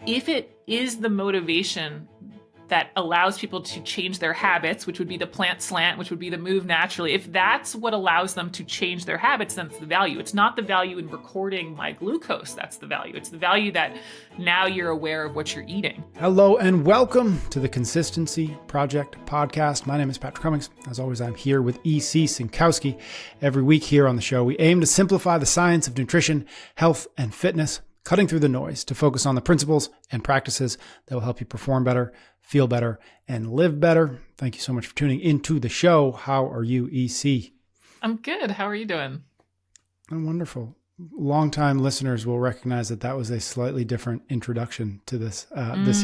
if it is the motivation that allows people to change their habits, which would be the plant slant, which would be the move naturally, if that's what allows them to change their habits, then it's the value. It's not the value in recording my glucose that's the value. It's the value that now you're aware of what you're eating. Hello and welcome to the Consistency Project podcast. My name is Patrick Cummings. As always, I'm here with E.C. Sinkowski. Every week here on the show, we aim to simplify the science of nutrition, health, and fitness, cutting through the noise to focus on the principles and practices that will help you perform better, feel better, and live better. Thank you so much for tuning into the show. How are you, EC? I'm good. How are you doing? I'm wonderful. Longtime listeners will recognize that was a slightly different introduction to this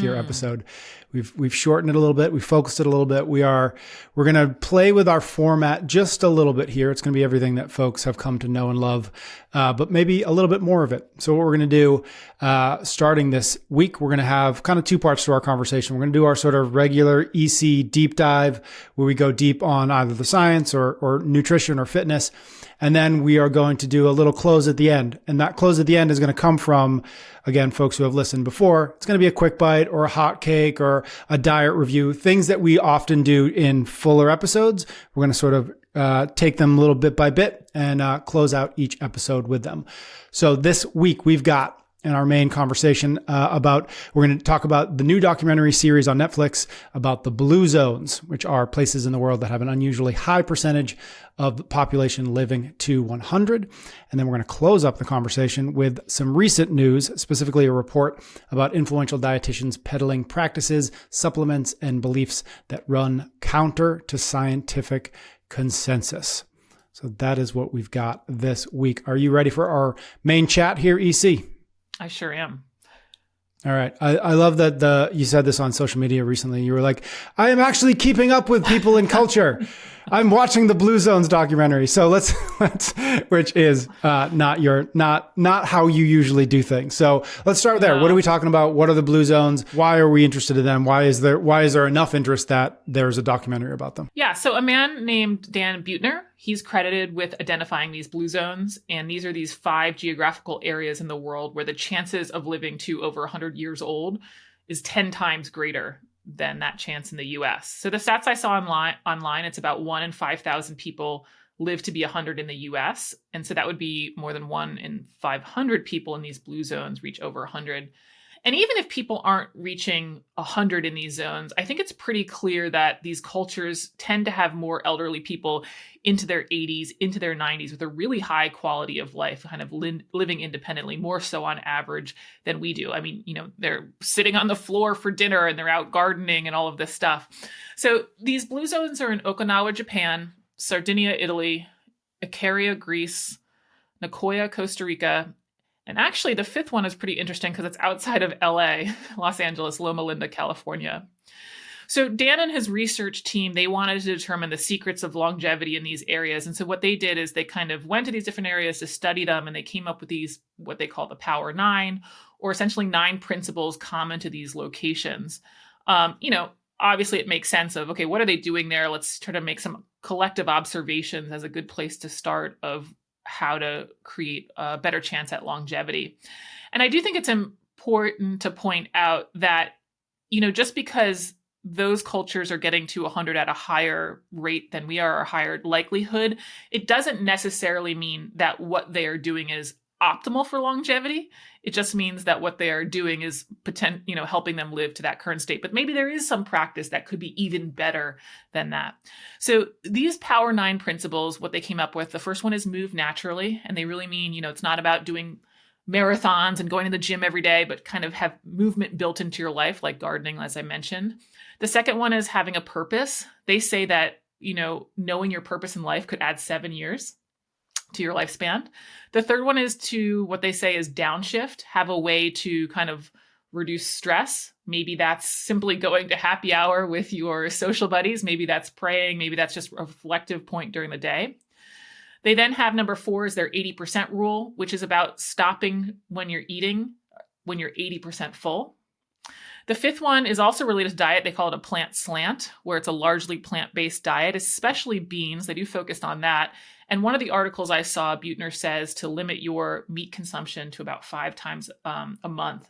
year episode. We've shortened it a little bit. We focused it a little bit. We're going to play with our format just a little bit here. It's going to be everything that folks have come to know and love, but maybe a little bit more of it. So what we're going to do, starting this week, we're going to have kind of two parts to our conversation. We're going to do our sort of regular EC deep dive, where we go deep on either the science or nutrition or fitness. And then we are going to do a little close at the end. And that close at the end is going to come from, again, folks who have listened before. It's going to be a quick bite or a hot cake or a diet review, things that we often do in fuller episodes. We're going to sort of take them a little bit by bit and close out each episode with them. So this week we've got in our main conversation we're going to talk about the new documentary series on Netflix about the blue zones, which are places in the world that have an unusually high percentage of the population living to 100. And then we're going to close up the conversation with some recent news, specifically a report about influential dietitians peddling practices, supplements, and beliefs that run counter to scientific consensus. So that is what we've got this week. Are you ready for our main chat here, EC? I sure am. All right. I love that you said this on social media recently. You were like, I am actually keeping up with people in culture. I'm watching the Blue Zones documentary. So let's which is not how you usually do things. So let's start there. No. What are we talking about? What are the Blue Zones? Why are we interested in them? Why is there enough interest that there's a documentary about them? Yeah. So a man named Dan Buettner, he's credited with identifying these blue zones. And these are these 5 geographical areas in the world where the chances of living to over 100 years old is 10 times greater than that chance in the US. So the stats I saw online, it's about 1 in 5,000 people live to be 100 in the US. And so that would be more than 1 in 500 people in these blue zones reach over 100. And even if people aren't reaching 100 in these zones, I think it's pretty clear that these cultures tend to have more elderly people into their 80s, into their 90s with a really high quality of life, kind of living independently, more so on average than we do. I mean, they're sitting on the floor for dinner and they're out gardening and all of this stuff. So these blue zones are in Okinawa, Japan, Sardinia, Italy, Icaria, Greece, Nicoya, Costa Rica. And actually, the 5th one is pretty interesting because it's outside of LA, Los Angeles, Loma Linda, California. So Dan and his research team, they wanted to determine the secrets of longevity in these areas. And so what they did is they kind of went to these different areas to study them, and they came up with these, what they call the Power 9, or essentially 9 principles common to these locations. Obviously it makes sense of, okay, what are they doing there? Let's try to make some collective observations as a good place to start of how to create a better chance at longevity. And I do think it's important to point out that, just because those cultures are getting to 100 at a higher rate than we are, or a higher likelihood, it doesn't necessarily mean that what they are doing is optimal for longevity. It just means that what they are doing is helping them live to that current state. But maybe there is some practice that could be even better than that. So these Power 9 principles, what they came up with, the first one is move naturally. And they really mean, it's not about doing marathons and going to the gym every day, but kind of have movement built into your life, like gardening, as I mentioned. The second one is having a purpose. They say that, knowing your purpose in life could add 7 years to your lifespan. The third one is to, what they say is downshift, have a way to kind of reduce stress. Maybe that's simply going to happy hour with your social buddies. Maybe that's praying. Maybe that's just a reflective point during the day. They then have number 4 is their 80% rule, which is about stopping when you're eating, when you're 80% full. The 5th one is also related to diet. They call it a plant slant, where it's a largely plant-based diet, especially beans. They do focus on that. And one of the articles I saw, Buettner says to limit your meat consumption to about 5 times a month.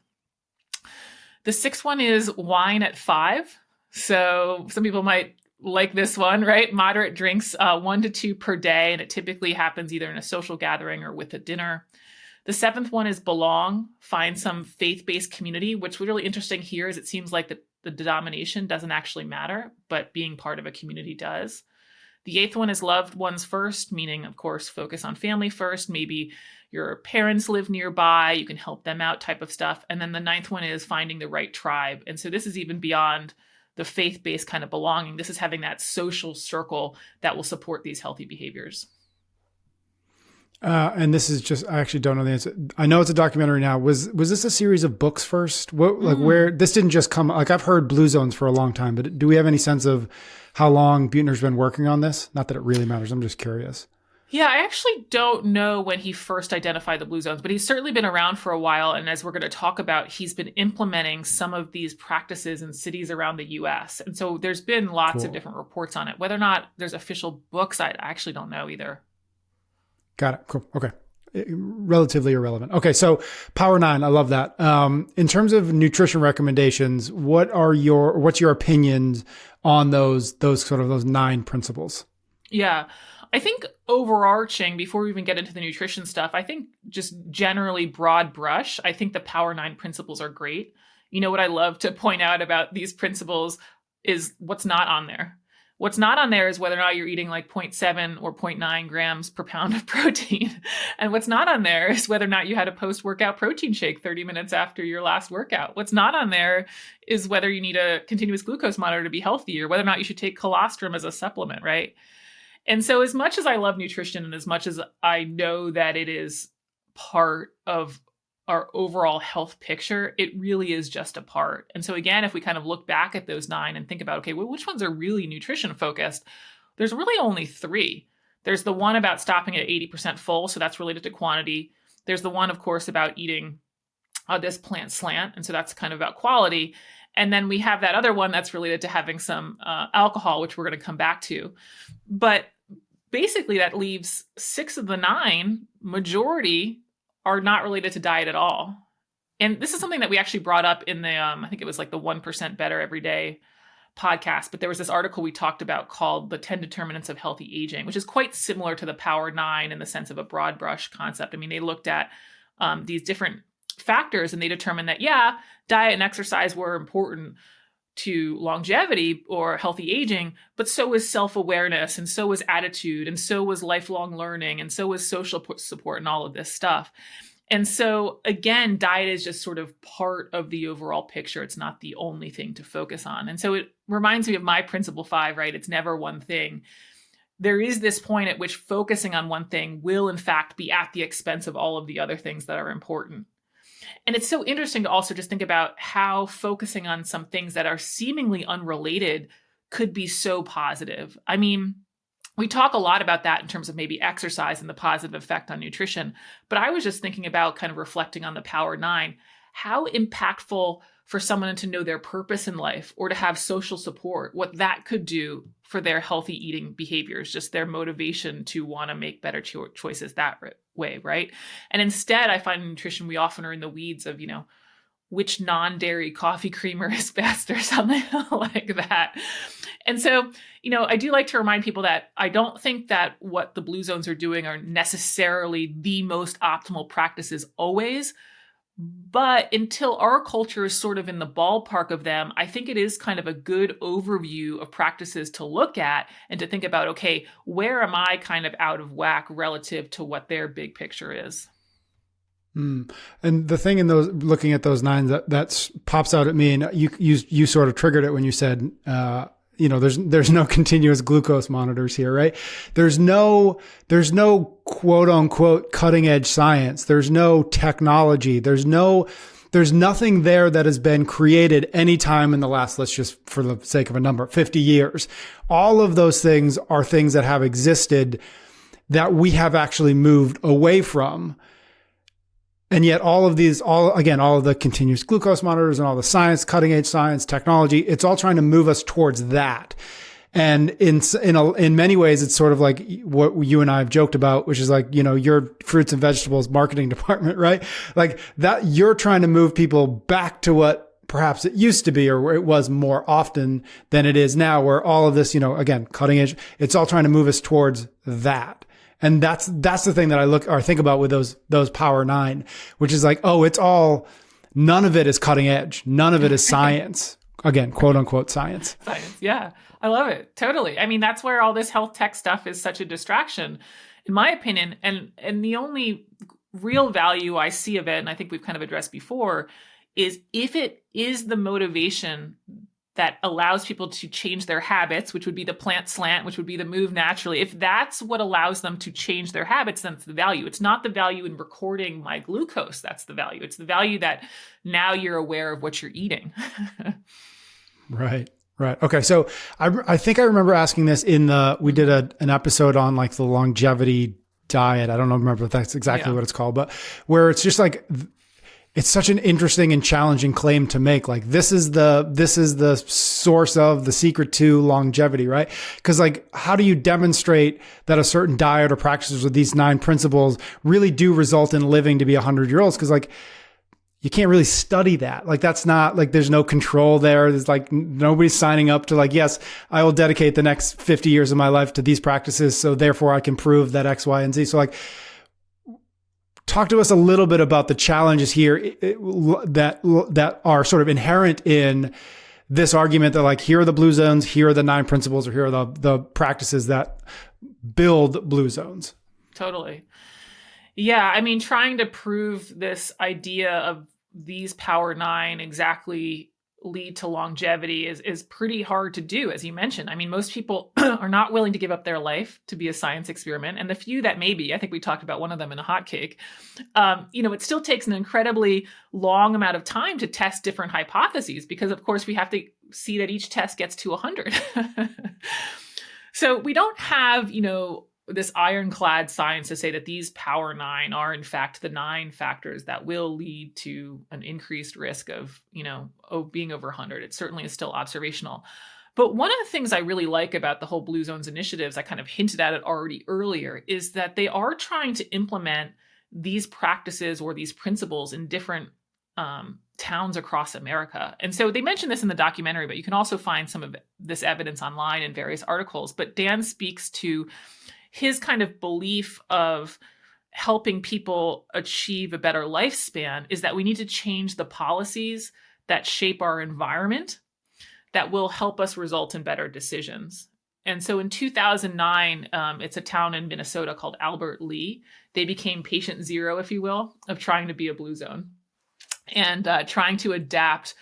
The sixth one is wine at 5. So some people might like this one, right? Moderate drinks, 1 to 2 per day. And it typically happens either in a social gathering or with a dinner. The seventh one is belong, find some faith-based community, which was really interesting here is it seems like the denomination doesn't actually matter, but being part of a community does. The eighth one is loved ones first, meaning, of course, focus on family first. Maybe your parents live nearby, you can help them out type of stuff. And then the ninth one is finding the right tribe. And so this is even beyond the faith-based kind of belonging. This is having that social circle that will support these healthy behaviors. And this is just, I actually don't know the answer. I know it's a documentary now. Was this a series of books first? Where this didn't just come, like I've heard Blue Zones for a long time, but do we have any sense of how long Buettner's been working on this? Not that it really matters. I'm just curious. Yeah, I actually don't know when he first identified the blue zones, but he's certainly been around for a while. And as we're going to talk about, he's been implementing some of these practices in cities around the US. And so there's been lots of different reports on it. Whether or not there's official books, I actually don't know either. Got it. Cool. Okay. Relatively irrelevant. Okay. So Power 9, I love that. In terms of nutrition recommendations, what's your opinions on those 9 principles? Yeah. I think overarching, before we even get into the nutrition stuff, I think just generally broad brush, I think the Power 9 principles are great. You know, what I love to point out about these principles is what's not on there. What's not on there is whether or not you're eating like 0.7 or 0.9 grams per pound of protein. And what's not on there is whether or not you had a post-workout protein shake 30 minutes after your last workout. What's not on there is whether you need a continuous glucose monitor to be healthy or whether or not you should take colostrum as a supplement, right? And so as much as I love nutrition and as much as I know that it is part of our overall health picture, it really is just a part. And so again, if we kind of look back at those 9 and think about, okay, well, which ones are really nutrition focused? There's really only 3. There's the one about stopping at 80% full. So that's related to quantity. There's the one, of course, about eating this plant slant. And so that's kind of about quality. And then we have that other one that's related to having some alcohol, which we're going to come back to. But basically that leaves 6 of the 9, majority are not related to diet at all. And this is something that we actually brought up in the, I think it was like the 1% Better Every Day podcast, but there was this article we talked about called The 10 Determinants of Healthy Aging, which is quite similar to the Power 9 in the sense of a broad brush concept. I mean, they looked at these different factors and they determined that, yeah, diet and exercise were important to longevity or healthy aging, but so was self-awareness and so was attitude and so was lifelong learning and so was social support and all of this stuff. And so again, diet is just sort of part of the overall picture. It's not the only thing to focus on. And so it reminds me of my principle 5, right? It's never one thing. There is this point at which focusing on one thing will in fact be at the expense of all of the other things that are important. And it's so interesting to also just think about how focusing on some things that are seemingly unrelated could be so positive. I mean, we talk a lot about that in terms of maybe exercise and the positive effect on nutrition. But I was just thinking about kind of reflecting on the Power 9, how impactful for someone to know their purpose in life or to have social support, what that could do for their healthy eating behaviors, just their motivation to want to make better choices that way, right? And instead, I find in nutrition, we often are in the weeds of, which non-dairy coffee creamer is best or something like that. And so, I do like to remind people that I don't think that what the Blue Zones are doing are necessarily the most optimal practices always. But until our culture is sort of in the ballpark of them, I think it is kind of a good overview of practices to look at and to think about, okay, where am I kind of out of whack relative to what their big picture is? And the thing in those, looking at those 9 that pops out at me, and you sort of triggered it when you said, there's no continuous glucose monitors here, right? There's no quote unquote cutting edge science. There's no technology. There's nothing there that has been created anytime in the last, let's just for the sake of a number, 50 years. All of those things are things that have existed that we have actually moved away from. And yet all of the continuous glucose monitors and all the science, cutting edge science, technology, it's all trying to move us towards that. And in many ways, it's sort of like what you and I have joked about, which is like, your fruits and vegetables marketing department, right? Like that, you're trying to move people back to what perhaps it used to be, or where it was more often than it is now, where all of this, again, cutting edge, it's all trying to move us towards that. And that's the thing that I look or think about with those Power 9, which is like, oh, it's all, none of it is cutting edge. None of it is science. Again, quote unquote science. Science. Yeah. I love it. Totally. I mean, that's where all this health tech stuff is such a distraction, in my opinion. And the only real value I see of it, and I think we've kind of addressed before, is if it is the motivation that allows people to change their habits, which would be the plant slant, which would be the move naturally. If that's what allows them to change their habits, then it's the value. It's not the value in recording my glucose. That's the value. It's the value that now you're aware of what you're eating. Right. Okay. So I think I remember asking this we did an episode on like the longevity diet. I don't remember if that's exactly what it's called, but where it's just like, it's such an interesting and challenging claim to make. Like this is the source of the secret to longevity, right? Because like, how do you demonstrate that a certain diet or practices with these 9 principles really do result in living to be 100-year-olds? Because like, you can't really study that. Like that's not like, there's no control there. There's like nobody's signing up to like, yes, I will dedicate the next 50 years of my life to these practices. So therefore I can prove that X, Y, and Z. So like, talk to us a little bit about the challenges here that are sort of inherent in this argument that like, here are the blue zones, here are the 9 principles, or here are the practices that build blue zones. Totally. Yeah. I mean, trying to prove this idea of these Power 9 exactly lead to longevity is pretty hard to do, as you mentioned. I mean, most people are not willing to give up their life to be a science experiment. And the few that may be, I think we talked about one of them in a hot cake, it still takes an incredibly long amount of time to test different hypotheses because, of course, we have to see that each test gets to 100. So we don't have, this ironclad science to say that these Power 9 are in fact the 9 factors that will lead to an increased risk of, being over 100. It certainly is still observational. But one of the things I really like about the whole Blue Zones initiatives, I kind of hinted at it already earlier, is that they are trying to implement these practices or these principles in different towns across America. And so they mentioned this in the documentary, but you can also find some of this evidence online in various articles. But Dan speaks to his kind of belief of helping people achieve a better lifespan is that we need to change the policies that shape our environment that will help us result in better decisions. And so in 2009, it's a town in Minnesota called Albert Lee. They became patient zero, if you will, of trying to be a blue zone and trying to adapt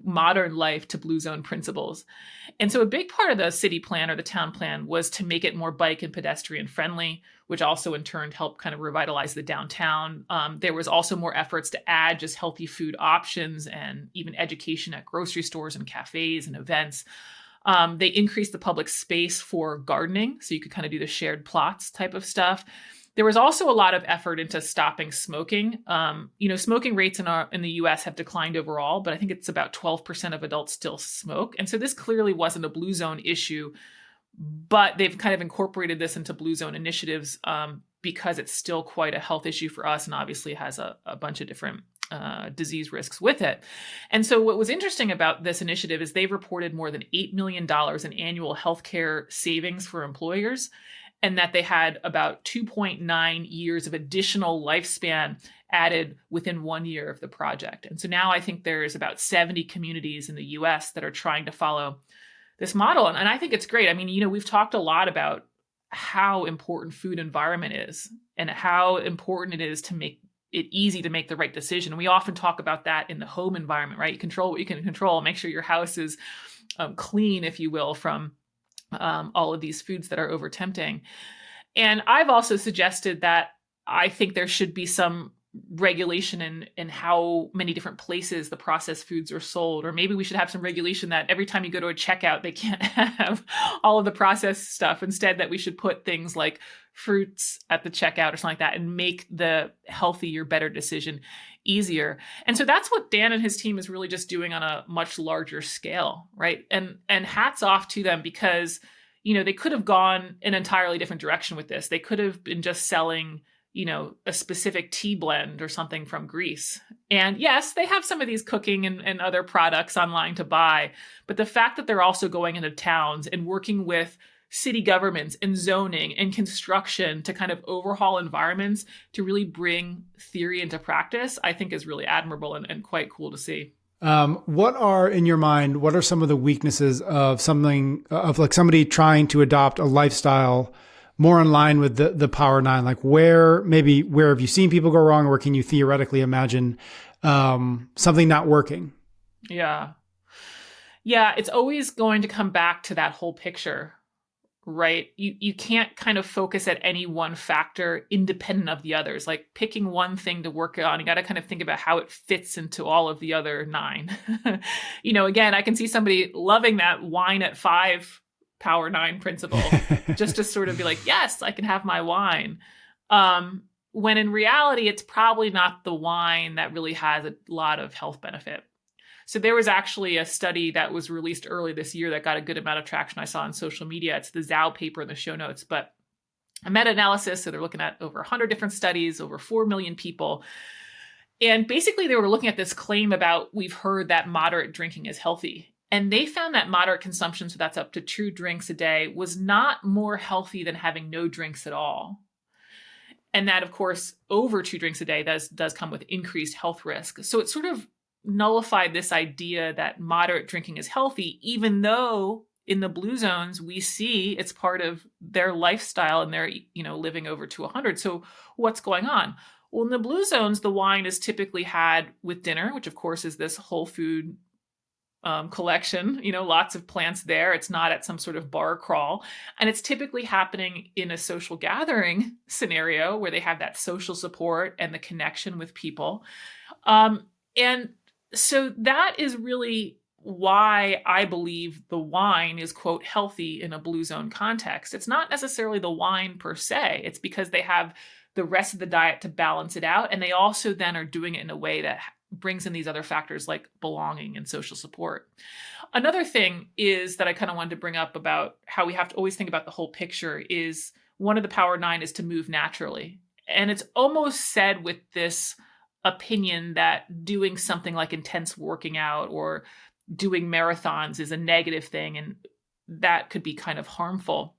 modern life to blue zone principles. And so a big part of the city plan or the town plan was to make it more bike and pedestrian friendly, which also in turn helped kind of revitalize the downtown. There was also more efforts to add just healthy food options and even education at grocery stores and cafes and events. They increased the public space for gardening, so you could kind of do the shared plots type of stuff. There was also a lot of effort into stopping smoking. Smoking rates in the US have declined overall, but I think it's about 12% of adults still smoke. And so this clearly wasn't a blue zone issue, but they've kind of incorporated this into blue zone initiatives because it's still quite a health issue for us and obviously has a bunch of different disease risks with it. And so what was interesting about this initiative is they've reported more than $8 million in annual healthcare savings for employers, and that they had about 2.9 years of additional lifespan added within 1 year of the project. And so now I think there's about 70 communities in the US that are trying to follow this model. And I think it's great. I mean, we've talked a lot about how important food environment is and how important it is to make it easy to make the right decision. And we often talk about that in the home environment, right? You control what you can control, make sure your house is clean, if you will, from all of these foods that are over tempting. And I've also suggested that I think there should be some regulation in how many different places the processed foods are sold, or maybe we should have some regulation that every time you go to a checkout, they can't have all of the processed stuff. Instead, that we should put things like fruits at the checkout or something like that and make the healthier, better decision easier. And so that's what Dan and his team is really just doing on a much larger scale, right? And hats off to them because, they could have gone an entirely different direction with this. They could have been just selling a specific tea blend or something from Greece. And yes, they have some of these cooking and other products online to buy, but the fact that they're also going into towns and working with city governments and zoning and construction to kind of overhaul environments to really bring theory into practice, I think is really admirable and quite cool to see. What are, in your mind, what are some of the weaknesses of somebody trying to adopt a lifestyle more in line with the Power Nine? Like where have you seen people go wrong, or can you theoretically imagine something not working? Yeah. It's always going to come back to that whole picture, right? You can't kind of focus at any one factor independent of the others. Like picking one thing to work on, you got to kind of think about how it fits into all of the other 9. Again, I can see somebody loving that wine at 5 Power 9 principle, just to sort of be like, yes, I can have my wine. When in reality, it's probably not the wine that really has a lot of health benefit. So there was actually a study that was released early this year that got a good amount of traction I saw on social media. It's the Zhao paper in the show notes, but a meta-analysis. So they're looking at over 100 different studies, over 4 million people. And basically they were looking at this claim about, we've heard that moderate drinking is healthy. And they found that moderate consumption, so that's up to 2 drinks a day, was not more healthy than having no drinks at all. And that, of course, over 2 drinks a day does come with increased health risk. So it sort of nullified this idea that moderate drinking is healthy, even though in the blue zones, we see it's part of their lifestyle and they're, living over to 100. So what's going on? Well, in the blue zones, the wine is typically had with dinner, which of course is this whole food collection, lots of plants there. It's not at some sort of bar crawl. And it's typically happening in a social gathering scenario where they have that social support and the connection with people. And so that is really why I believe the wine is, quote, healthy in a blue zone context. It's not necessarily the wine per se. It's because they have the rest of the diet to balance it out. And they also then are doing it in a way that brings in these other factors like belonging and social support. Another thing is that I kind of wanted to bring up about how we have to always think about the whole picture is one of the Power 9 is to move naturally. And it's almost said with this opinion that doing something like intense working out or doing marathons is a negative thing, and that could be kind of harmful.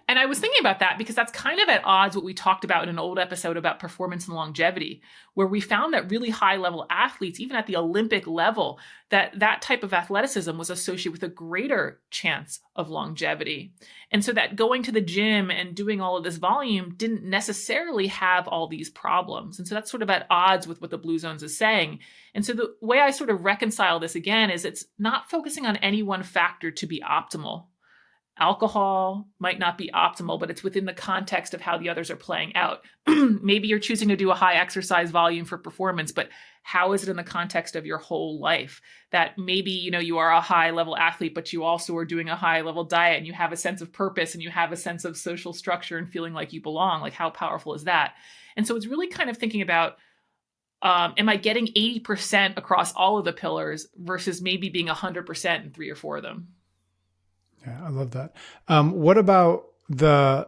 And I was thinking about that because that's kind of at odds what we talked about in an old episode about performance and longevity, where we found that really high level athletes, even at the Olympic level, that type of athleticism was associated with a greater chance of longevity. And so that going to the gym and doing all of this volume didn't necessarily have all these problems. And so that's sort of at odds with what the Blue Zones is saying. And so the way I sort of reconcile this again is it's not focusing on any one factor to be optimal. Alcohol might not be optimal, but it's within the context of how the others are playing out. Maybe you're choosing to do a high exercise volume for performance, but how is it in the context of your whole life? That maybe, you are a high level athlete, but you also are doing a high level diet and you have a sense of purpose and you have a sense of social structure and feeling like you belong. Like, how powerful is that? And so it's really kind of thinking about, am I getting 80% across all of the pillars versus maybe being 100% in 3 or 4 of them? Yeah, I love that. What about I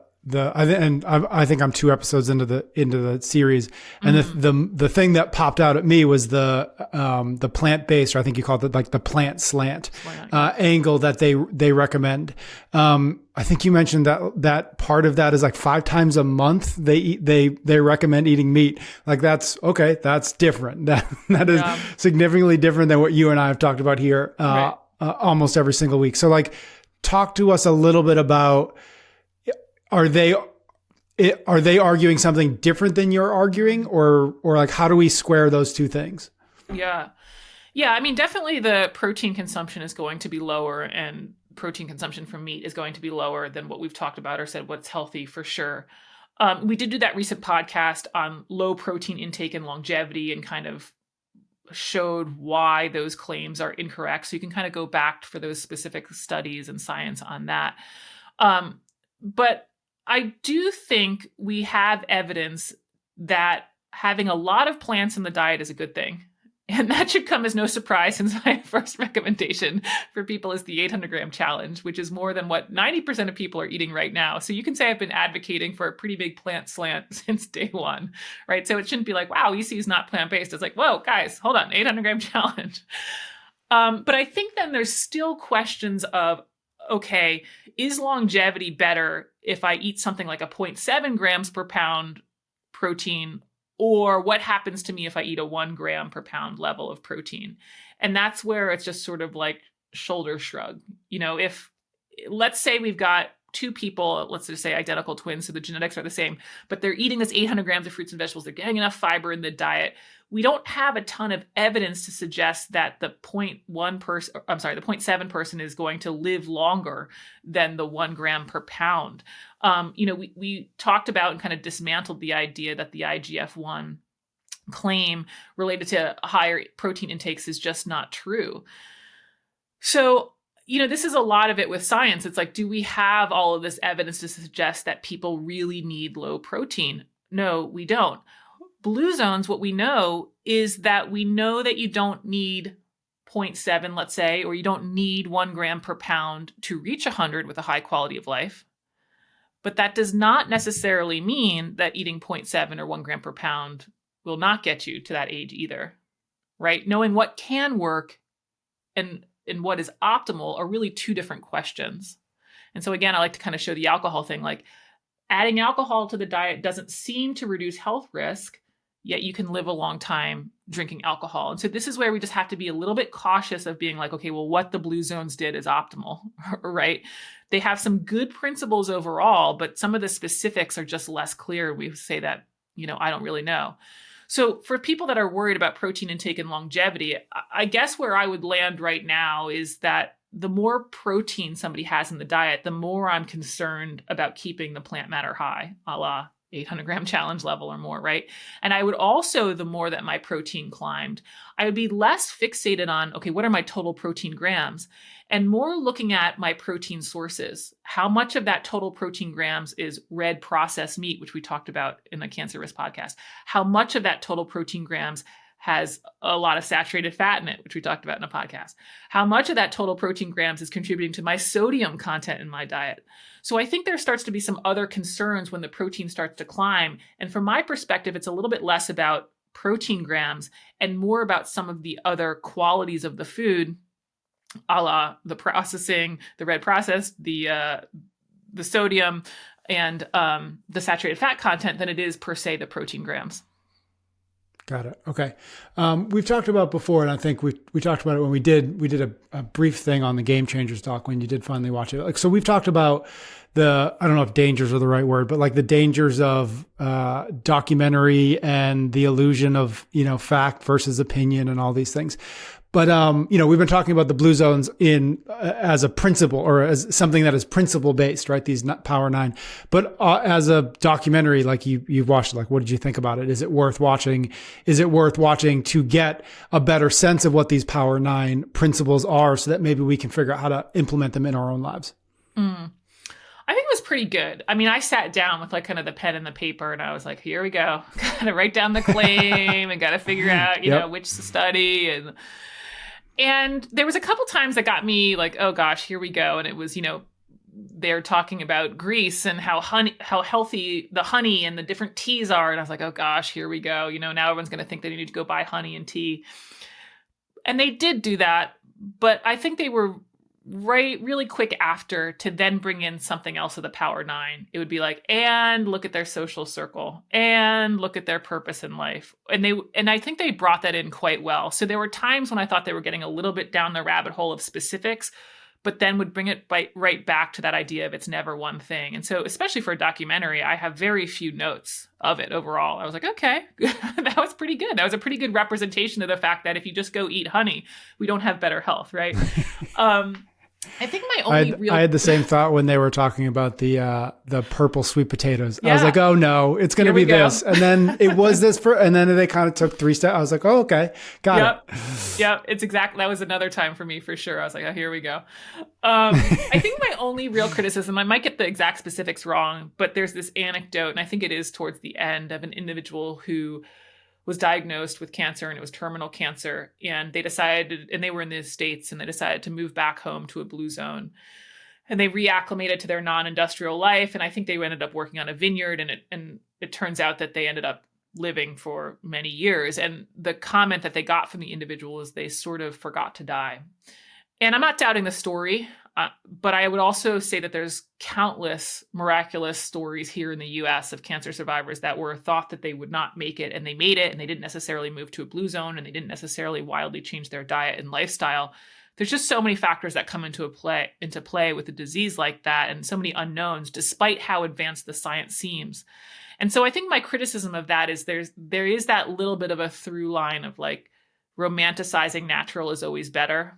think I'm 2 episodes into the series, and the thing that popped out at me was the plant-based, or I think you called it like the plant slant angle that they recommend. I think you mentioned that part of that is like 5 times a month they recommend eating meat. Like that's different. That is significantly different than what you and I have talked about here almost every single week. So like, talk to us a little bit about, are they arguing something different than you're arguing, or like how do we square those 2 things? Yeah. I mean, definitely the protein consumption is going to be lower, and protein consumption from meat is going to be lower than what we've talked about or said what's healthy for sure. We did do that recent podcast on low protein intake and longevity and kind of showed why those claims are incorrect. So you can kind of go back for those specific studies and science on that. But I do think we have evidence that having a lot of plants in the diet is a good thing. And that should come as no surprise, since my first recommendation for people is the 800-gram challenge, which is more than what 90% of people are eating right now. So you can say I've been advocating for a pretty big plant slant since day one, right? So it shouldn't be like, wow, EC is not plant-based. It's like, whoa, guys, hold on, 800-gram challenge. But I think then there's still questions of, okay, is longevity better if I eat something like a 0.7 grams per pound protein, or what happens to me if I eat a 1 gram per pound level of protein? And that's where it's just sort of like shoulder shrug. If let's say we've got two people, let's just say identical twins, so the genetics are the same, but they're eating this 800 grams of fruits and vegetables, they're getting enough fiber in the diet. We don't have a ton of evidence to suggest that the 0.7 person is going to live longer than the 1 gram per pound. We talked about and kind of dismantled the idea that the IGF-1 claim related to higher protein intakes is just not true. So, this is a lot of it with science. It's like, do we have all of this evidence to suggest that people really need low protein? No, we don't. Blue zones, what we know is that we know that you don't need 0.7, let's say, or you don't need 1 gram per pound to reach 100 with a high quality of life. But that does not necessarily mean that eating 0.7 or 1 gram per pound will not get you to that age either, right? Knowing what can work and what is optimal are really two different questions. And so again, I like to kind of show the alcohol thing, like adding alcohol to the diet doesn't seem to reduce health risk, yet you can live a long time drinking alcohol. And so this is where we just have to be a little bit cautious of being like, okay, well, what the blue zones did is optimal, right? They have some good principles overall, but some of the specifics are just less clear. We say that, I don't really know. So for people that are worried about protein intake and longevity, I guess where I would land right now is that the more protein somebody has in the diet, the more I'm concerned about keeping the plant matter high, a la 800-gram challenge level or more, right? And I would also, the more that my protein climbed, I would be less fixated on, okay, what are my total protein grams? And more looking at my protein sources. How much of that total protein grams is red processed meat, which we talked about in the Cancer Risk podcast? How much of that total protein grams has a lot of saturated fat in it, which we talked about in a podcast? How much of that total protein grams is contributing to my sodium content in my diet? So I think there starts to be some other concerns when the protein starts to climb. And from my perspective, it's a little bit less about protein grams and more about some of the other qualities of the food, a la the processing, the red process, the sodium, and the saturated fat content than it is per se the protein grams. Got it. Okay. We've talked about before, and I think we talked about it when we did a brief thing on the Game Changers talk when you did finally watch it. So we've talked about I don't know if dangers are the right word, but like the dangers of documentary and the illusion of, fact versus opinion and all these things. But, we've been talking about the blue zones as a principle or as something that is principle based, right? These Power 9, but as a documentary, like you've watched it, like, what did you think about it? Is it worth watching? Is it worth watching to get a better sense of what these Power 9 principles are so that maybe we can figure out how to implement them in our own lives? I think it was pretty good. I mean, I sat down with like kind of the pen and the paper and I was like, here we go. Got to write down the claim and got to figure out, which to study. And there was a couple times that got me like, oh gosh, here we go. And it was, they're talking about Greece and how healthy the honey and the different teas are. And I was like, oh gosh, here we go. Now everyone's going to think they need to go buy honey and tea. And they did do that. But I think they were really quick after to then bring in something else of the Power 9. It would be like, and look at their social circle and look at their purpose in life. And I think they brought that in quite well. So there were times when I thought they were getting a little bit down the rabbit hole of specifics, but then would bring it right back to that idea of it's never one thing. And so especially for a documentary, I have very few notes of it overall. I was like, okay, that was pretty good. That was a pretty good representation of the fact that if you just go eat honey, we don't have better health, right? I think my only I had the same thought when they were talking about the purple sweet potatoes. Yeah. I was like, oh no, it's going to be this. And then it was this and then they kind of took 3 steps. I was like, oh, okay. Got it. Yep. It's exactly, that was another time for me for sure. I was like, oh, here we go. I think my only real criticism, I might get the exact specifics wrong, but there's this anecdote, and I think it is towards the end, of an individual who was diagnosed with cancer, and it was terminal cancer. And they decided, and they were in the States, and they decided to move back home to a blue zone. And they reacclimated to their non-industrial life. And I think they ended up working on a vineyard, and it turns out that they ended up living for many years. And the comment that they got from the individual is they sort of forgot to die. And I'm not doubting the story, but I would also say that there's countless miraculous stories here in the US of cancer survivors that were thought that they would not make it, and they made it, and they didn't necessarily move to a blue zone, and they didn't necessarily wildly change their diet and lifestyle. There's just so many factors that come into play with a disease like that, and so many unknowns, despite how advanced the science seems. And so I think my criticism of that is there is that little bit of a through line of like romanticizing natural is always better.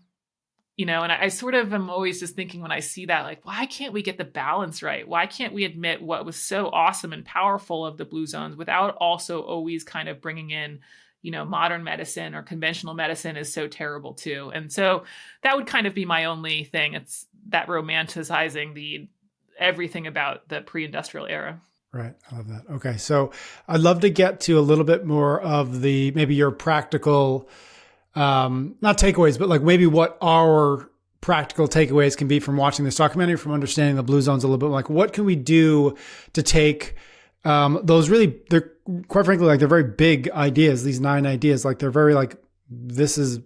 And I sort of am always just thinking when I see that, like, why can't we get the balance right? Why can't we admit what was so awesome and powerful of the blue zones without also always kind of bringing in, modern medicine or conventional medicine is so terrible too. And so that would kind of be my only thing. It's that romanticizing everything about the pre-industrial era. Right. I love that. Okay. So I'd love to get to a little bit more of maybe your practical, not takeaways, but like maybe what our practical takeaways can be from watching this documentary, from understanding the blue zones a little bit. Like, what can we do to take those really, they're quite frankly, like they're very big ideas, these 9 ideas, like they're very like, this is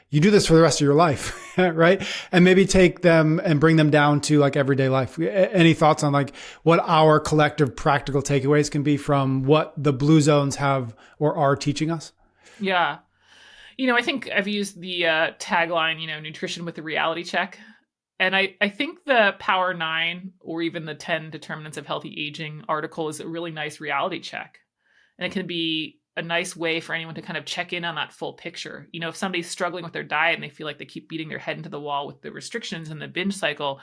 you do this for the rest of your life, right? And maybe take them and bring them down to like everyday life. Any thoughts on like what our collective practical takeaways can be from what the blue zones have or are teaching us? Yeah. I think I've used the tagline, nutrition with a reality check. And I think the Power 9 or even the 10 Determinants of Healthy Aging article is a really nice reality check. And it can be a nice way for anyone to kind of check in on that full picture. If somebody's struggling with their diet and they feel like they keep beating their head into the wall with the restrictions and the binge cycle,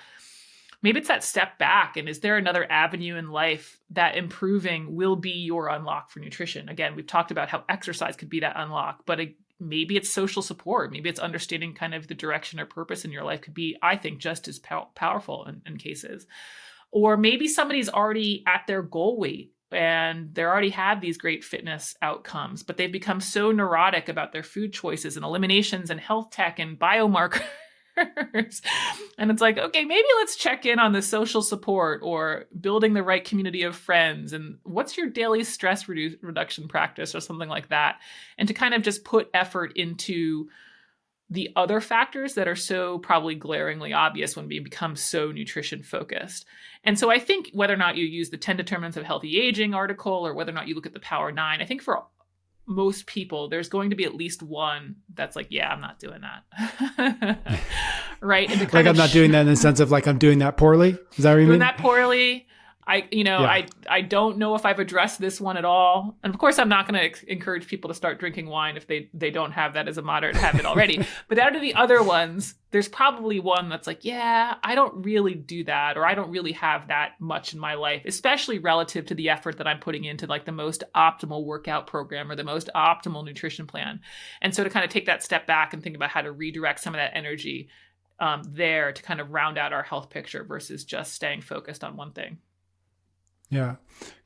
maybe it's that step back. And is there another avenue in life that improving will be your unlock for nutrition? Again, we've talked about how exercise could be that unlock, but maybe it's social support. Maybe it's understanding kind of the direction or purpose in your life could be, I think, just as powerful in cases. Or maybe somebody's already at their goal weight and they already have these great fitness outcomes, but they've become so neurotic about their food choices and eliminations and health tech and biomarkers. And it's like, okay, maybe let's check in on the social support or building the right community of friends. And what's your daily stress reduction practice or something like that? And to kind of just put effort into the other factors that are so probably glaringly obvious when we become so nutrition focused. And so I think whether or not you use the 10 Determinants of Healthy Aging article or whether or not you look at the Power 9, I think for most people, there's going to be at least one that's like, yeah, I'm not doing that. Right. And like I'm not doing that in the sense of like, I'm doing that poorly. Is that what you mean? Doing that poorly. I don't know if I've addressed this one at all. And of course, I'm not going to encourage people to start drinking wine if they don't have that as a moderate habit already. But out of the other ones, there's probably one that's like, yeah, I don't really do that, or I don't really have that much in my life, especially relative to the effort that I'm putting into like the most optimal workout program or the most optimal nutrition plan. And so to kind of take that step back and think about how to redirect some of that energy there to kind of round out our health picture versus just staying focused on one thing. Yeah.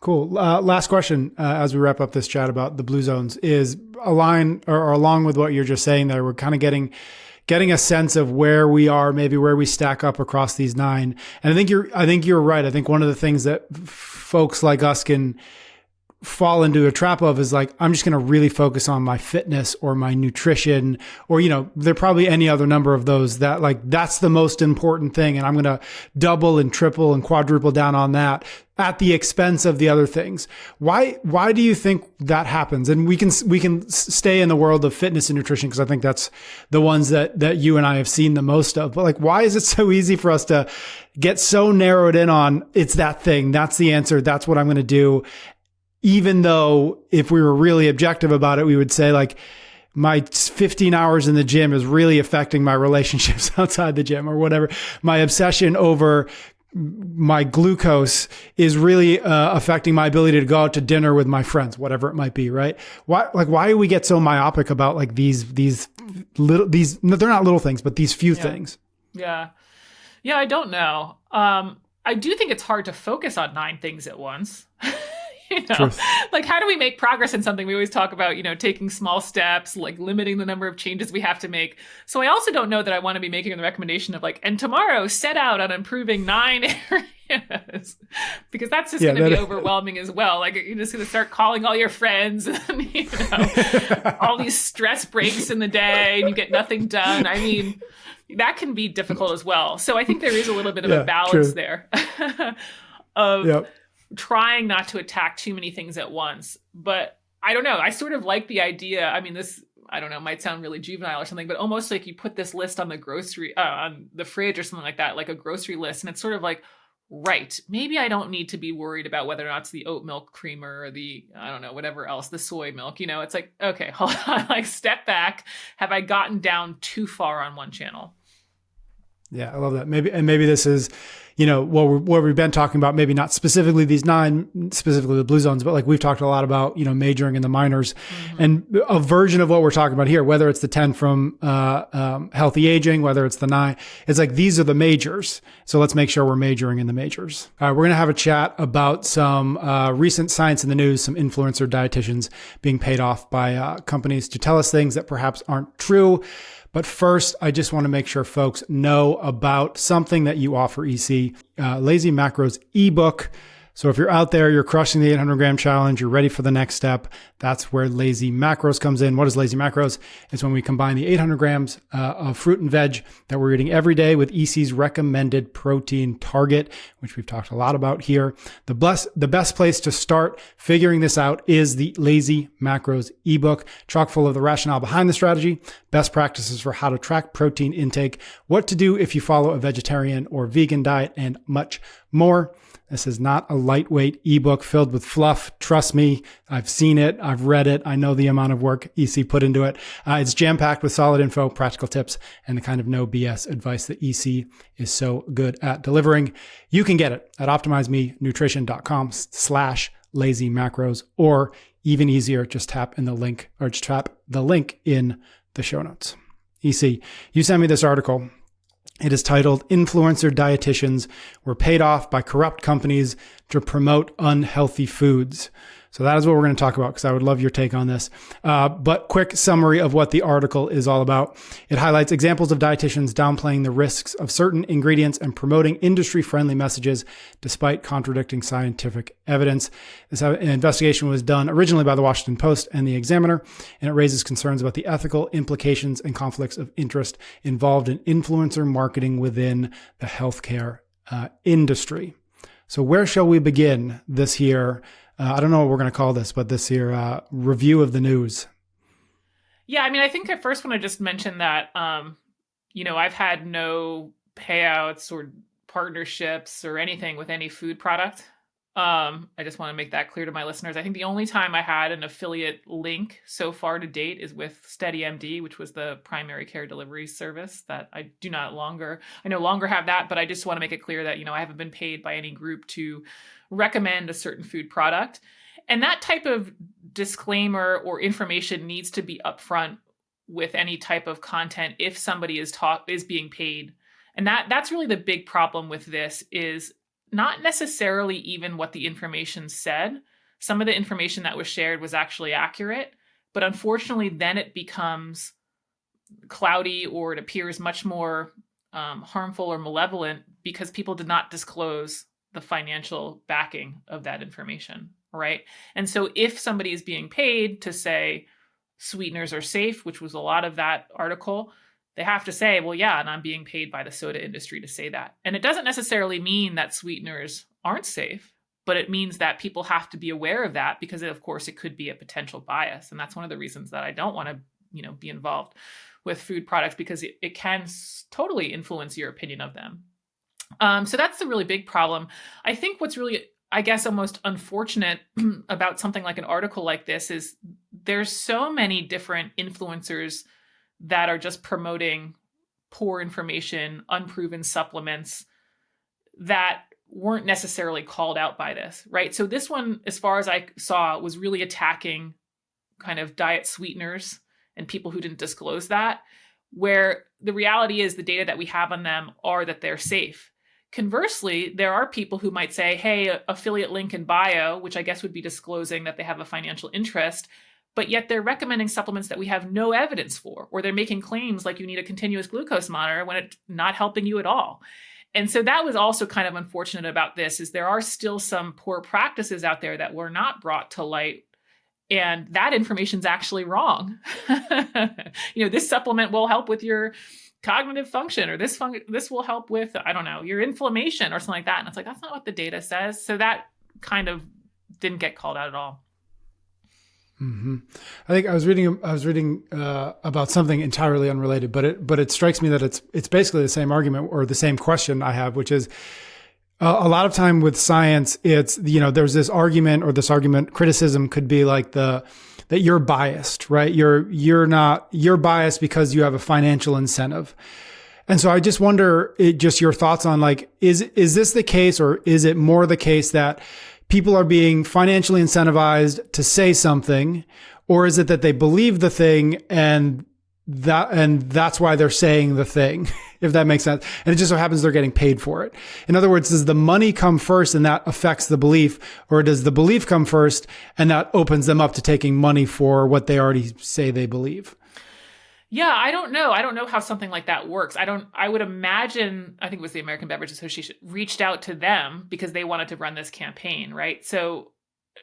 Cool. Last question as we wrap up this chat about the blue zones is along with what you're just saying there. We're kind of getting a sense of where we are, maybe where we stack up across these 9. And I think you're right. I think one of the things that folks like us can fall into a trap of is like, I'm just going to really focus on my fitness or my nutrition, or, there are probably any other number of those that like, that's the most important thing. And I'm going to double and triple and quadruple down on that at the expense of the other things. Why do you think that happens? And we can stay in the world of fitness and nutrition, because I think that's the ones that you and I have seen the most of. But like, why is it so easy for us to get so narrowed in on it's that thing, that's the answer, that's what I'm going to do? Even though if we were really objective about it, we would say like, my 15 hours in the gym is really affecting my relationships outside the gym, or whatever. My obsession over my glucose is really affecting my ability to go out to dinner with my friends, whatever it might be, right? Why do we get so myopic about like these little, they're not little things, but these few things? Yeah. I don't know. I do think it's hard to focus on 9 things at once. you know, Truth. like how do we make progress in something? We always talk about, taking small steps, like limiting the number of changes we have to make. So I also don't know that I want to be making the recommendation of like, and tomorrow set out on improving 9 areas, because that's just going to be overwhelming as well. Like you're just going to start calling all your friends and, all these stress breaks in the day and you get nothing done. I mean, that can be difficult as well. So I think there is a little bit of a balance there of trying not to attack too many things at once. But I don't know. I sort of like the idea. I mean, this, I don't know, might sound really juvenile or something, but almost like you put this list on on the fridge or something like that, like a grocery list. And it's sort of like, right, maybe I don't need to be worried about whether or not it's the oat milk creamer or the, I don't know, whatever else, the soy milk. It's like, okay, hold on, like step back. Have I gotten down too far on one channel? Yeah, I love that. Maybe this is, what we've been talking about, maybe not specifically these 9, specifically the blue zones, but like we've talked a lot about, majoring in the minors, and a version of what we're talking about here, whether it's the 10 from healthy aging, whether it's the 9, it's like, these are the majors. So let's make sure we're majoring in the majors. All right, we're going to have a chat about some recent science in the news, some influencer dietitians being paid off by companies to tell us things that perhaps aren't true. But first, I just want to make sure folks know about something that you offer, EC, Lazy Macros ebook. So if you're out there, you're crushing the 800 gram challenge, you're ready for the next step, that's where Lazy Macros comes in. What is Lazy Macros? It's when we combine the 800 grams of fruit and veg that we're eating every day with EC's recommended protein target, which we've talked a lot about here. The best place to start figuring this out is the Lazy Macros ebook, chock full of the rationale behind the strategy, best practices for how to track protein intake, what to do if you follow a vegetarian or vegan diet, and much more. This is not a lightweight ebook filled with fluff. Trust me, I've seen it. I've read it. I know the amount of work EC put into it. It's jam-packed with solid info, practical tips, and the kind of no BS advice that EC is so good at delivering. You can get it at optimizeme.nutrition.com/lazy macros, or even easier, just tap the link in the show notes. EC, you sent me this article. It is titled "Influencer Dietitians Were Paid Off by Corrupt Companies to Promote Unhealthy Foods." So that is what we're going to talk about, because I would love your take on this. But quick summary of what the article is all about. It highlights examples of dietitians downplaying the risks of certain ingredients and promoting industry-friendly messages despite contradicting scientific evidence. This investigation was done originally by the Washington Post and the Examiner, and it raises concerns about the ethical implications and conflicts of interest involved in influencer marketing within the healthcare industry. So where shall we begin this here? I don't know what we're going to call this, but this here review of the news. Yeah, I mean, I think I first want to just mention that, I've had no payouts or partnerships or anything with any food product. I just want to make that clear to my listeners. I think the only time I had an affiliate link so far to date is with SteadyMD, which was the primary care delivery service that I no longer have that, but I just want to make it clear that, I haven't been paid by any group to recommend a certain food product. And that type of disclaimer or information needs to be upfront with any type of content if somebody is being paid. And that's really the big problem with this, is not necessarily even what the information said. Some of the information that was shared was actually accurate, but unfortunately then it becomes cloudy, or it appears much more harmful or malevolent because people did not disclose the financial backing of that information, right? And so if somebody is being paid to say sweeteners are safe, which was a lot of that article, they have to say, well, yeah, and I'm being paid by the soda industry to say that. And it doesn't necessarily mean that sweeteners aren't safe, but it means that people have to be aware of that, because of course it could be a potential bias. And that's one of the reasons that I don't want to, be involved with food products, because it can totally influence your opinion of them. So that's the really big problem. I think what's really, I guess, almost unfortunate about something like an article like this is there's so many different influencers that are just promoting poor information, unproven supplements that weren't necessarily called out by this, right? So this one, as far as I saw, was really attacking kind of diet sweeteners and people who didn't disclose that, where the reality is the data that we have on them are that they're safe. Conversely, there are people who might say, hey, affiliate link in bio, which I guess would be disclosing that they have a financial interest, but yet they're recommending supplements that we have no evidence for, or they're making claims like you need a continuous glucose monitor when it's not helping you at all. And so that was also kind of unfortunate about this, is there are still some poor practices out there that were not brought to light, and that information's actually wrong. This supplement will help with your cognitive function, or this will help with, I don't know, your inflammation or something like that. And it's like, that's not what the data says. So that kind of didn't get called out at all. Mm-hmm. I think I was reading about something entirely unrelated, but it strikes me that it's basically the same argument or the same question I have, which is a lot of time with science, it's, there's this argument, or this argument criticism could be like that you're biased, right? You're biased because you have a financial incentive. And so I just wonder, just your thoughts on, like, is this the case, or is it more the case that people are being financially incentivized to say something, or is it that they believe the thing and that's why they're saying the thing, if that makes sense? And it just so happens they're getting paid for it. In other words, does the money come first and that affects the belief, or does the belief come first and that opens them up to taking money for what they already say they believe? Yeah, I don't know. I don't know how something like that works. I would imagine, I think it was the American Beverage Association reached out to them because they wanted to run this campaign, right? So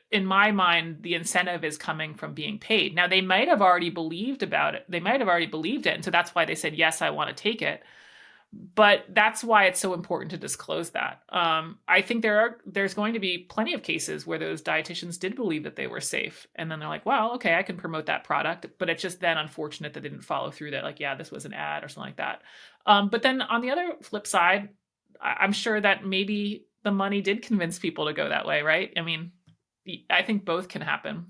in my mind, the incentive is coming from being paid. Now, they might have already believed about it. They might have already believed it. And so that's why they said, yes, I want to take it. But that's why it's so important to disclose that. I think there's going to be plenty of cases where those dietitians did believe that they were safe. And then they're like, well, okay, I can promote that product. But it's just then unfortunate that they didn't follow through that. Like, yeah, this was an ad or something like that. But then on the other flip side, I'm sure that maybe the money did convince people to go that way, right? I mean, I think both can happen.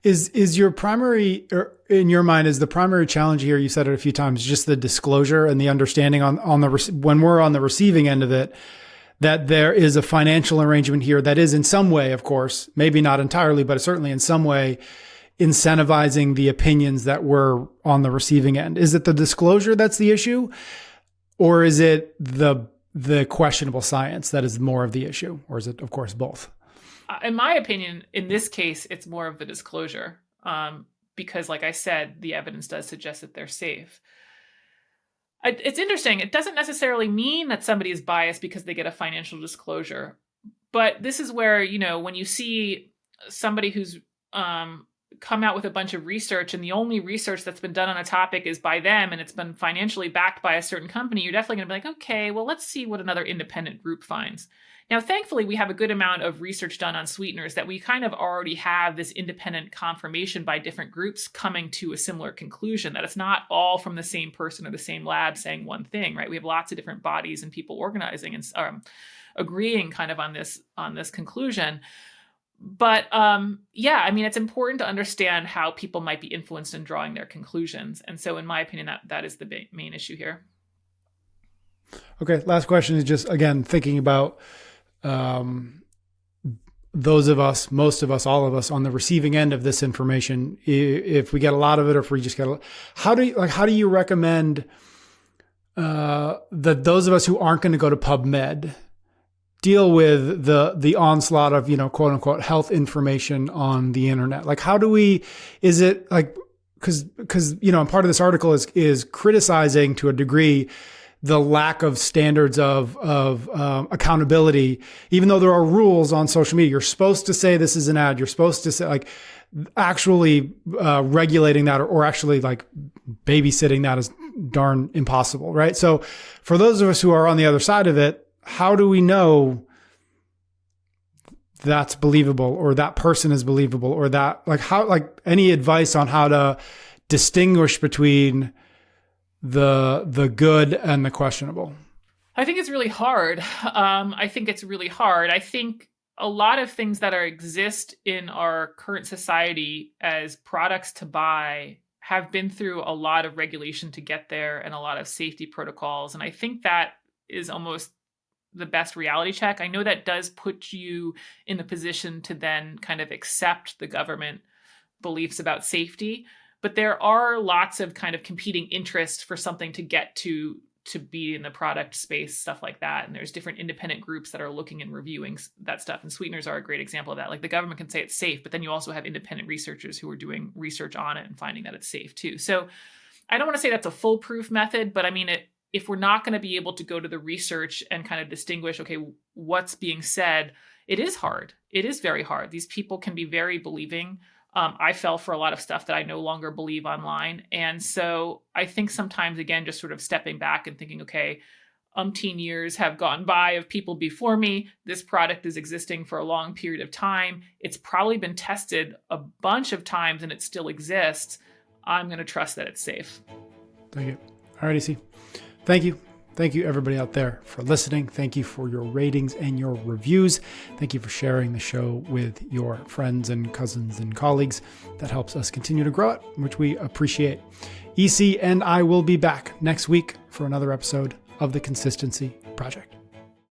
Is your primary, or in your mind, is the primary challenge here, you said it a few times, just the disclosure and the understanding when we're on the receiving end of it, that there is a financial arrangement here that is in some way, of course, maybe not entirely, but certainly in some way incentivizing the opinions that we're on the receiving end? Is it the disclosure that's the issue, or is it the questionable science that is more of the issue, or is it, of course, both? In my opinion, in this case, it's more of the disclosure, because, like I said, the evidence does suggest that they're safe. It's interesting. It doesn't necessarily mean that somebody is biased because they get a financial disclosure. But this is where, when you see somebody who's come out with a bunch of research, and the only research that's been done on a topic is by them, and it's been financially backed by a certain company, you're definitely going to be like, okay, well, let's see what another independent group finds. Now, thankfully, we have a good amount of research done on sweeteners that we kind of already have this independent confirmation by different groups coming to a similar conclusion, that it's not all from the same person or the same lab saying one thing, right? We have lots of different bodies and people organizing and agreeing kind of on this conclusion. But it's important to understand how people might be influenced in drawing their conclusions. And so in my opinion, that is the main issue here. Okay, last question is just, again, thinking about those of us, most of us, all of us on the receiving end of this information. If we get a lot of it, or if we just get how do you recommend that those of us who aren't going to go to PubMed deal with the onslaught of, quote unquote, health information on the internet? Like, how do we, is it like, because part of this article is criticizing to a degree the lack of standards of accountability, even though there are rules on social media. You're supposed to say this is an ad. You're supposed to say, like, actually regulating that, or actually like babysitting that is darn impossible, right? So for those of us who are on the other side of it, how do we know that's believable, or that person is believable, or that, any advice on how to distinguish between the good and the questionable? I think it's really hard. I think a lot of things that exist in our current society as products to buy have been through a lot of regulation to get there, and a lot of safety protocols. And I think that is almost the best reality check. I know that does put you in the position to then kind of accept the government beliefs about safety. But there are lots of kind of competing interests for something to get to to be in the product space, stuff like that. And there's different independent groups that are looking and reviewing that stuff. And sweeteners are a great example of that. Like the government can say it's safe, but then you also have independent researchers who are doing research on it and finding that it's safe too. So I don't want to say that's a foolproof method, but I mean, if we're not going to be able to go to the research and kind of distinguish, okay, what's being said, it is hard. It is very hard. These people can be very believing. I fell for a lot of stuff that I no longer believe online. And so I think sometimes, again, just sort of stepping back and thinking, okay, umpteen years have gone by of people before me. This product is existing for a long period of time. It's probably been tested a bunch of times and it still exists. I'm going to trust that it's safe. Thank you. All right, EC. Thank you. Thank you, everybody out there, for listening. Thank you for your ratings and your reviews. Thank you for sharing the show with your friends and cousins and colleagues. That helps us continue to grow it, which we appreciate. EC and I will be back next week for another episode of The Consistency Project.